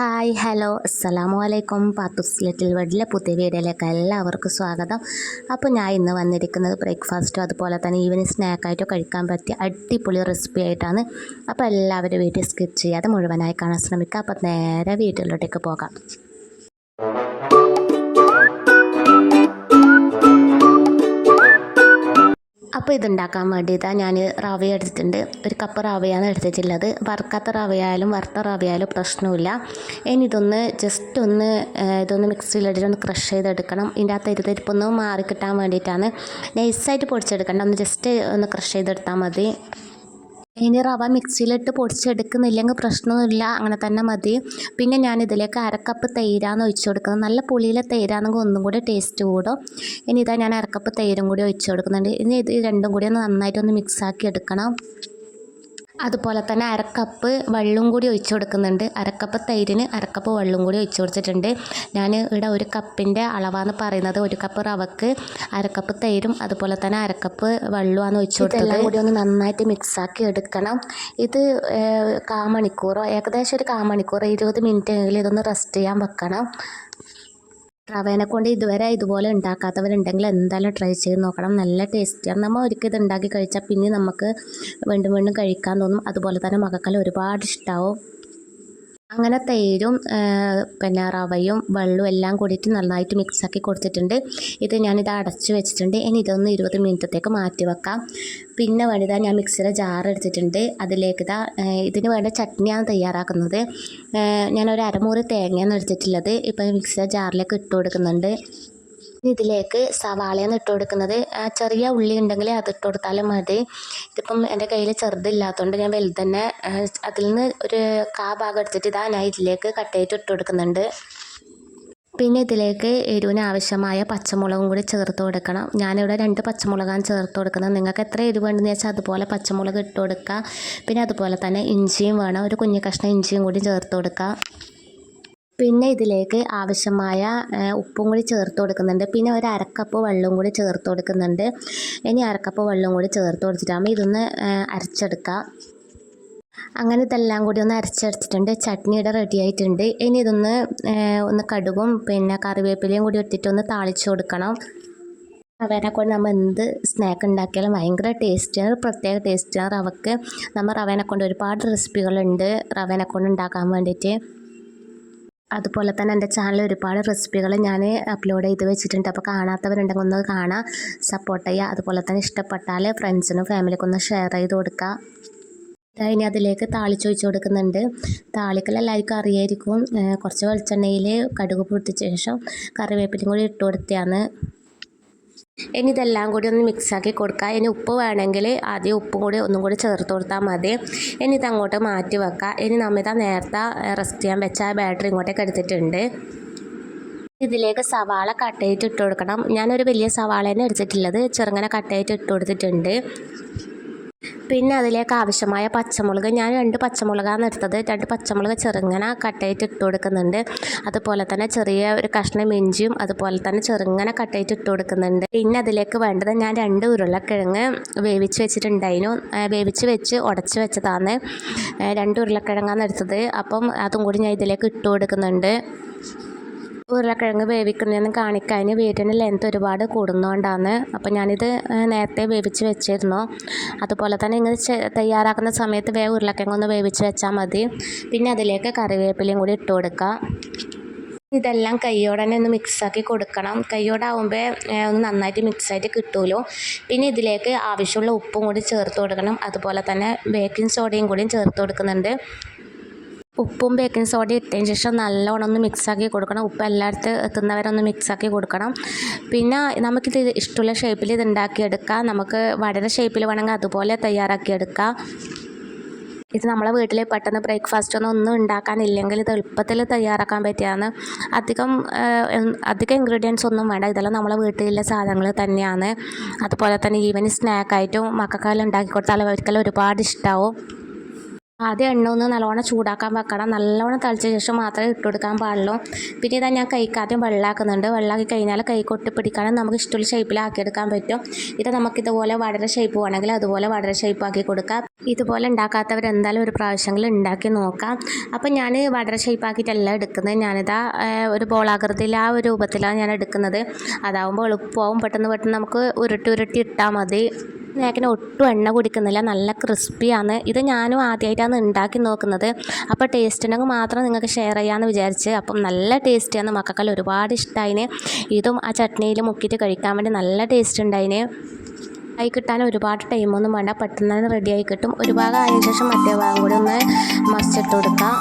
Hi hello അസ്സലാമു അലൈക്കും. പാത്തുസ് little വേൾഡിലെ പുതിയ വീഡിയോയിലേക്ക് എല്ലാവർക്കും സ്വാഗതം. അപ്പോൾ ഞാൻ ഇന്ന് വന്നിരിക്കുന്നത് ബ്രേക്ക്ഫാസ്റ്റോ അതുപോലെ തന്നെ ഈവനിങ് സ്നാക്കായിട്ടോ കഴിക്കാൻ പറ്റിയ അടിപൊളി റെസിപ്പി ആയിട്ടാണ്. അപ്പോൾ എല്ലാവരും വീഡിയോ സ്കിപ്പ് ചെയ്യാതെ മുഴുവനായി കാണാൻ ശ്രമിക്കുക. അപ്പോൾ നേരെ വീഡിയോയിലോട്ടേക്ക് പോകാം. അപ്പോൾ ഇതുണ്ടാക്കാൻ വേണ്ടിയിട്ടാണ് ഞാൻ റവ എടുത്തിട്ടുണ്ട്. ഒരു കപ്പ് റവയാണ് എടുത്തിട്ടുള്ളത്. വറുക്കാത്ത റവയായാലും വറുത്ത റവയായാലും പ്രശ്നമില്ല. ഇനി ഇതൊന്ന് മിക്സിയിലിട്ടിട്ട് ഒന്ന് ക്രഷ് ചെയ്തെടുക്കണം. ഇതിൻ്റെ അകത്ത് ഇരുതരിപ്പൊന്ന് മാറി കിട്ടാൻ വേണ്ടിയിട്ടാണ്. നൈസായിട്ട് പൊടിച്ചെടുക്കണ്ട, ഒന്ന് ജസ്റ്റ് ഒന്ന് ക്രഷ് ചെയ്തെടുത്താൽ മതി. ഇനി റവ മിക്സിയിലിട്ട് പൊടിച്ചെടുക്കുന്നില്ലെങ്കിൽ പ്രശ്നമൊന്നുമില്ല, അങ്ങനെ തന്നെ മതി. പിന്നെ ഞാനിതിലേക്ക് അരക്കപ്പ് തൈരാണ് ഒഴിച്ചു കൊടുക്കുന്നത്. നല്ല പുളിയിലെ തൈരാണെങ്കിൽ ഒന്നും കൂടി ടേസ്റ്റ് കൂടും. ഇനി ഇതാ ഞാൻ അരക്കപ്പ് തൈരും കൂടി ഒഴിച്ചു കൊടുക്കുന്നുണ്ട്. ഇനി ഇത് രണ്ടും കൂടി ഒന്ന് നന്നായിട്ടൊന്ന് മിക്സാക്കി എടുക്കണം. അതുപോലെ തന്നെ അരക്കപ്പ് വെള്ളം കൂടി ഒഴിച്ചു കൊടുക്കുന്നുണ്ട്. അരക്കപ്പ് തൈരിന് അരക്കപ്പ് വെള്ളം കൂടി ഒഴിച്ചു കൊടുത്തിട്ടുണ്ട്. ഞാൻ ഇവിടെ ഒരു കപ്പിൻ്റെ അളവാണ് പറയുന്നത്. ഒരു കപ്പ് റവക്ക് അരക്കപ്പ് തൈരും അതുപോലെ തന്നെ അരക്കപ്പ് വെള്ളമാണ് ഒഴിച്ചു കൊടുത്തത്. എല്ലാം കൂടി ഒന്ന് നന്നായിട്ട് മിക്സാക്കി എടുക്കണം. ഇത് കാമണിക്കൂറോ ഏകദേശം ഒരു കാമണിക്കൂറോ 20 മിനിറ്റ് എങ്കിലും ഇതൊന്ന് റെസ്റ്റ് ചെയ്യാൻ വെക്കണം. റവേനെ കൊണ്ട് ഇതുവരെ ഇതുപോലെ ഉണ്ടാക്കാത്തവരുണ്ടെങ്കിൽ എന്തായാലും ട്രൈ ചെയ്ത് നോക്കണം. നല്ല ടേസ്റ്റിയാണ്. നമ്മൾ ഒരിക്കൽ ഇത് ഉണ്ടാക്കി കഴിച്ചാൽ പിന്നെ നമുക്ക് വീണ്ടും വീണ്ടും കഴിക്കാൻ തോന്നും. അതുപോലെ തന്നെ മക്കൾക്കെല്ലാം ഒരുപാട് ഇഷ്ടമാവും. അങ്ങനെ തൈരും പിന്നെ റവയും വെള്ളവും എല്ലാം കൂടിയിട്ട് നന്നായിട്ട് മിക്സാക്കി കൊടുത്തിട്ടുണ്ട്. ഞാനിത് അടച്ച് വെച്ചിട്ടുണ്ട്. ഇനി ഇതൊന്ന് 20 മിനിറ്റത്തേക്ക് മാറ്റി വെക്കാം. പിന്നെ വേണ്ടത് ഞാൻ മിക്സിയുടെ ജാർ എടുത്തിട്ടുണ്ട്. അതിലേക്ക് ഇതിന് വേണ്ട ചട്നിയാണ് തയ്യാറാക്കുന്നത്. ഞാനൊരു അരമുറി തേങ്ങയാണ് എടുത്തിട്ടുള്ളത്. ഇപ്പം മിക്സിയുടെ ജാറിലേക്ക് ഇട്ട് കൊടുക്കുന്നുണ്ട്. ഇതിലേക്ക് സവാളയാണ് ഇട്ട് കൊടുക്കുന്നത്. ചെറിയ ഉള്ളി ഉണ്ടെങ്കിൽ അത് ഇട്ട് കൊടുത്താലും മതി. ഇതിപ്പം എൻ്റെ കയ്യിൽ ചെറുതില്ലാത്തതുകൊണ്ട് ഞാൻ വലുത് തന്നെ അതിൽ നിന്ന് ഒരു ഭാഗം എടുത്തിട്ട് ഞാൻ ഇതിലേക്ക് കട്ട് ചെയ്തിട്ട് ഇട്ട് കൊടുക്കുന്നുണ്ട്. പിന്നെ ഇതിലേക്ക് എരിവിന് ആവശ്യമായ പച്ചമുളകും കൂടി ചേർത്ത് കൊടുക്കണം. ഞാനിവിടെ 2 പച്ചമുളകാണ് ചേർത്ത് കൊടുക്കുന്നത്. നിങ്ങൾക്ക് എത്ര എരിവ് വേണ്ടെന്ന് വെച്ചാൽ അതുപോലെ പച്ചമുളക് ഇട്ട് കൊടുക്കുക. പിന്നെ അതുപോലെ തന്നെ ഇഞ്ചിയും വേണം, ഒരു കുഞ്ഞു കഷ്ണം ഇഞ്ചിയും കൂടി ചേർത്ത് കൊടുക്കുക. പിന്നെ ഇതിലേക്ക് ആവശ്യമായ ഉപ്പും കൂടി ചേർത്ത് കൊടുക്കുന്നുണ്ട്. പിന്നെ ഒരു അരക്കപ്പ് വെള്ളവും കൂടി ചേർത്ത് കൊടുക്കുന്നുണ്ട്. ഇനി അരക്കപ്പ് വെള്ളവും കൂടി ചേർത്ത് കൊടുത്തിട്ടാകുമ്പോൾ ഇതൊന്ന് അരച്ചെടുക്കാം. അങ്ങനെ ഇതെല്ലാം കൂടി ഒന്ന് അരച്ചെടുത്തിട്ടുണ്ട്. ചട്നിയുടെ റെഡി ആയിട്ടുണ്ട്. ഇനി ഒന്ന് കടുകും പിന്നെ കറിവേപ്പിലയും കൂടി ഇട്ടിട്ടൊന്ന് താളിച്ച് കൊടുക്കണം. റവേനെ കൊണ്ട് നമ്മൾ എന്ത് സ്നാക്ക് ഉണ്ടാക്കിയാലും ഭയങ്കര ടേസ്റ്റിയാണ്, പ്രത്യേക ടേസ്റ്റിയാണ് റവക്ക്. നമ്മൾ റവേനെ കൊണ്ട് ഒരുപാട് റെസിപ്പികളുണ്ട് റവേനെ കൊണ്ട് ഉണ്ടാക്കാൻ വേണ്ടിയിട്ട്. അതുപോലെ തന്നെ എൻ്റെ ചാനലിൽ ഒരുപാട് റെസിപ്പികൾ ഞാൻ അപ്ലോഡ് ചെയ്ത് വെച്ചിട്ടുണ്ട്. അപ്പോൾ കാണാത്തവരുണ്ടെങ്കിൽ ഒന്ന് കാണാം, സപ്പോർട്ട് ചെയ്യുക. അതുപോലെ തന്നെ ഇഷ്ടപ്പെട്ടാൽ ഫ്രണ്ട്സിനും ഫാമിലിക്കും ഒന്ന് ഷെയർ ചെയ്ത് കൊടുക്കുക. ഇനി അതിലേക്ക് താളിച്ചൊഴിച്ച് കൊടുക്കുന്നുണ്ട്. താളിക്കൽ എല്ലാവർക്കും അറിയായിരിക്കും. കുറച്ച് വെളിച്ചെണ്ണയിൽ കടുക് പൊട്ടിച്ച ശേഷം കറിവേപ്പിലയും കൂടി ഇട്ട് കൊടുത്തതാണ്. ഇനി ഇതെല്ലാം കൂടി ഒന്ന് മിക്സാക്കി കൊടുക്കുക. ഇനി ഉപ്പ് വേണമെങ്കിൽ ആദ്യം ഉപ്പും കൂടി ഒന്നും കൂടി ചേർത്ത് കൊടുത്താൽ മതി. ഇനി ഇതങ്ങോട്ട് മാറ്റി വെക്കുക. ഇനി നമ്മളിതാ നേരത്തെ റെസ്റ്റ് ചെയ്യാൻ വെച്ച ബാറ്ററി ഇങ്ങോട്ടേക്ക് എടുത്തിട്ടുണ്ട്. ഇതിലേക്ക് സവാള കട്ട് ചെയ്തിട്ട് ഇട്ട് കൊടുക്കണം. ഞാനൊരു വലിയ സവാള തന്നെ എടുത്തിട്ടുള്ളത്, ചെറുങ്ങനെ കട്ട് ചെയ്തിട്ട് ഇട്ട് കൊടുത്തിട്ടുണ്ട്. പിന്നെ അതിലേക്ക് ആവശ്യമായ പച്ചമുളക്, ഞാൻ 2 പച്ചമുളകാണ് എടുത്തത്. 2 പച്ചമുളക് ചെറുങ്ങനെ കട്ട് ചെയ്തിട്ട് ഇട്ട് കൊടുക്കുന്നുണ്ട്. അതുപോലെ തന്നെ ചെറിയ ഒരു കഷ്ണം ഇഞ്ചിയും അതുപോലെ തന്നെ ചെറുങ്ങനെ കട്ട് ചെയ്തിട്ട് ഇട്ട് കൊടുക്കുന്നുണ്ട്. പിന്നെ അതിലേക്ക് വേണ്ടത് ഞാൻ 2 ഉരുളക്കിഴങ്ങ് വേവിച്ച് വെച്ചിട്ടുണ്ടായിരുന്നു. വേവിച്ച് വെച്ച് ഉടച്ച് വെച്ചതാണ്. 2 ഉരുളക്കിഴങ്ങാണ് എടുത്തത്. അപ്പം അതും കൂടി ഞാൻ ഇതിലേക്ക് ഇട്ട് കൊടുക്കുന്നുണ്ട്. ഉരുളക്കിഴങ്ങ് വേവിക്കുന്നതെന്ന് കാണിക്കാൻ വീടിന് ലെങ്ത് ഒരുപാട് കൂടുന്നതുകൊണ്ടാണ്. അപ്പോൾ ഞാനിത് നേരത്തെ വേവിച്ച് വെച്ചിരുന്നു. അതുപോലെ തന്നെ ഇങ്ങനെ തയ്യാറാക്കുന്ന സമയത്ത് ഉരുളക്കിഴങ്ങ് ഒന്ന് വേവിച്ച് വെച്ചാൽ മതി. പിന്നെ അതിലേക്ക് കറിവേപ്പിലയും കൂടി ഇട്ട് കൊടുക്കുക. ഇതെല്ലാം കൈയോടെ തന്നെ ഒന്ന് മിക്സാക്കി കൊടുക്കണം. കൈയോടാവുമ്പോൾ ഒന്ന് നന്നായിട്ട് മിക്സായിട്ട് കിട്ടുമല്ലോ. പിന്നെ ഇതിലേക്ക് ആവശ്യമുള്ള ഉപ്പും കൂടി ചേർത്ത് കൊടുക്കണം. അതുപോലെ തന്നെ ബേക്കിംഗ് സോഡയും കൂടിയും ചേർത്ത് കൊടുക്കുന്നുണ്ട്. ഉപ്പും ബേക്കിംഗ് സോഡയും ഇട്ടതിന് ശേഷം നല്ലോണം ഒന്ന് മിക്സാക്കി കൊടുക്കണം. ഉപ്പ് എല്ലായിടത്തും എത്തുന്നവരെ ഒന്ന് മിക്സാക്കി കൊടുക്കണം. പിന്നെ നമുക്കിത് ഇഷ്ടമുള്ള ഷേപ്പിൽ ഇത് ഉണ്ടാക്കിയെടുക്കാം. നമുക്ക് വടയുടെ ഷേപ്പിൽ വേണമെങ്കിൽ അതുപോലെ തയ്യാറാക്കിയെടുക്കാം. ഇത് നമ്മളെ വീട്ടിൽ പെട്ടെന്ന് ബ്രേക്ക്ഫാസ്റ്റ് ഒന്നും ഉണ്ടാക്കാനില്ലെങ്കിൽ ഇത് എളുപ്പത്തിൽ തയ്യാറാക്കാൻ പറ്റിയാണ്. അധികം ഇൻഗ്രീഡിയൻസ് ഒന്നും വേണ്ട. ഇതെല്ലാം നമ്മളെ വീട്ടിലുള്ള സാധനങ്ങൾ തന്നെയാണ്. അതുപോലെ തന്നെ ഈവനിങ് സ്നാക്കായിട്ടും മക്കൾക്കെല്ലാം ഉണ്ടാക്കി കൊടുത്താൽ അവർക്കെല്ലാം ഒരുപാട് ഇഷ്ടമാവും. ആദ്യം എണ്ണ ഒന്ന് നല്ലോണം ചൂടാക്കാൻ വെക്കണം. നല്ലോണം തിളച്ച ശേഷം മാത്രമേ ഇട്ട് കൊടുക്കാൻ പാടുള്ളൂ. പിന്നെ ഇതാ ഞാൻ കൈക്കാദ്യം വെള്ളമാക്കുന്നുണ്ട്. വെള്ളമാക്കി കഴിഞ്ഞാൽ കൈ കൊട്ടി പിടിക്കാനും നമുക്ക് ഇഷ്ടമുള്ള ഷേപ്പിലാക്കിയെടുക്കാൻ പറ്റും. ഇത് നമുക്കിതുപോലെ വടര ഷേപ്പ് വേണമെങ്കിൽ അതുപോലെ വടര ഷേപ്പ് ആക്കി കൊടുക്കാം. ഇതുപോലെ ഉണ്ടാക്കാത്തവർ എന്തായാലും ഒരു പ്രാവശ്യമെങ്കിലും ഉണ്ടാക്കി നോക്കാം. അപ്പം ഞാൻ വടര ഷേപ്പ് ആക്കിയിട്ടല്ല എടുക്കുന്നത്. ഞാനിതാ ഒരു ബോളാകൃതിയിൽ ആ ഒരു രൂപത്തിലാണ് ഞാൻ എടുക്കുന്നത്. അതാവുമ്പോൾ എളുപ്പമാവും. പെട്ടെന്ന് നമുക്ക് ഉരുട്ടി ഇട്ടാൽ മതി. സ്നാക്കിന് ഒട്ടും എണ്ണ കുടിക്കുന്നില്ല, നല്ല ക്രിസ്പിയാണ്. ഇത് ഞാനും ആദ്യമായിട്ടാണ് ഉണ്ടാക്കി നോക്കുന്നത്. അപ്പോൾ ടേസ്റ്റ് ഉണ്ടെങ്കിൽ മാത്രം നിങ്ങൾക്ക് ഷെയർ ചെയ്യാമെന്ന് വിചാരിച്ച്. അപ്പം നല്ല ടേസ്റ്റിയാണ്, മക്കൾക്കെല്ലാം ഒരുപാട് ഇഷ്ടമായിന്. ഇതും ആ ചട്നിയിൽ മുക്കിയിട്ട് കഴിക്കാൻ വേണ്ടി നല്ല ടേസ്റ്റ് ഉണ്ടായിന്. ആയി കിട്ടാൻ ഒരുപാട് ടൈമൊന്നും വേണ്ട, പെട്ടെന്ന് തന്നെ റെഡി ആയി കിട്ടും. ഒരു ഭാഗം ആയതിനു ശേഷം മറ്റേ ഭാഗം കൂടി ഒന്ന് മറിച്ചിട്ട് കൊടുക്കാം.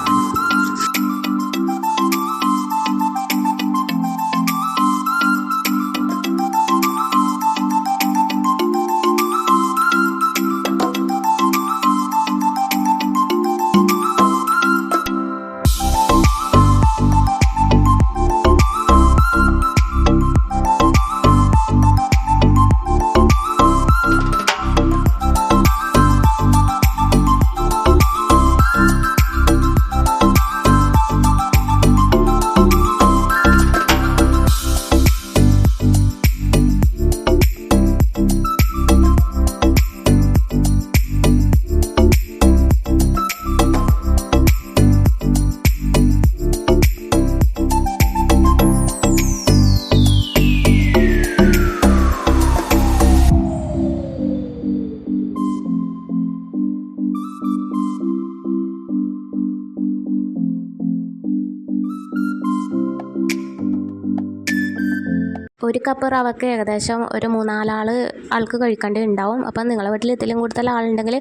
ഒരു കപ്പ് റവയ്ക്ക് ഏകദേശം ഒരു 3-4 ആൾക്ക് കഴിക്കേണ്ടി ഉണ്ടാവും. അപ്പം നിങ്ങളുടെ വീട്ടിൽ ഇതിലും കൂടുതൽ ആളുണ്ടെങ്കിൽ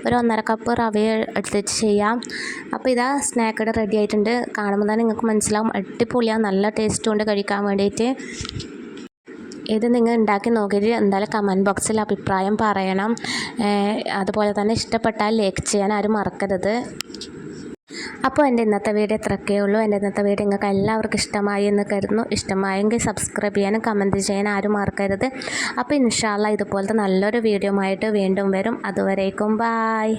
ഒരു 1.5 കപ്പ് റവ എടുത്തിട്ട് ചെയ്യാം. അപ്പോൾ ഇതാ സ്നാക്ക് ഇവിടെ റെഡി ആയിട്ടുണ്ട്. കാണുമ്പോൾ തന്നെ നിങ്ങൾക്ക് മനസ്സിലാവും, അടിപൊളിയാണ്, നല്ല ടേസ്റ്റ് കൊണ്ട് കഴിക്കാൻ വേണ്ടിയിട്ട്. ഇത് നിങ്ങൾ ഉണ്ടാക്കി നോക്കിയിട്ട് എന്തായാലും കമൻറ്റ് ബോക്സിൽ അഭിപ്രായം പറയണം. അതുപോലെ തന്നെ ഇഷ്ടപ്പെട്ടാൽ ലൈക്ക് ചെയ്യാൻ ആരും മറക്കരുത്. അപ്പോൾ എൻ്റെ ഇന്നത്തെ വീഡിയോ ഇത്രയൊക്കെ ഉള്ളൂ. എൻ്റെ ഇന്നത്തെ വീഡിയോ നിങ്ങൾക്ക് എല്ലാവർക്കും ഇഷ്ടമായി എന്ന് കരുതുന്നു. ഇഷ്ടമായെങ്കിൽ സബ്സ്ക്രൈബ് ചെയ്യാനും കമൻറ്റ് ചെയ്യാനും ആരും മറക്കരുത്. അപ്പോൾ ഇൻഷാ അല്ലാഹ് ഇതുപോലത്തെ നല്ലൊരു വീഡിയോ ആയിട്ട് വീണ്ടും വരും. അതുവരേക്കും ബായ്.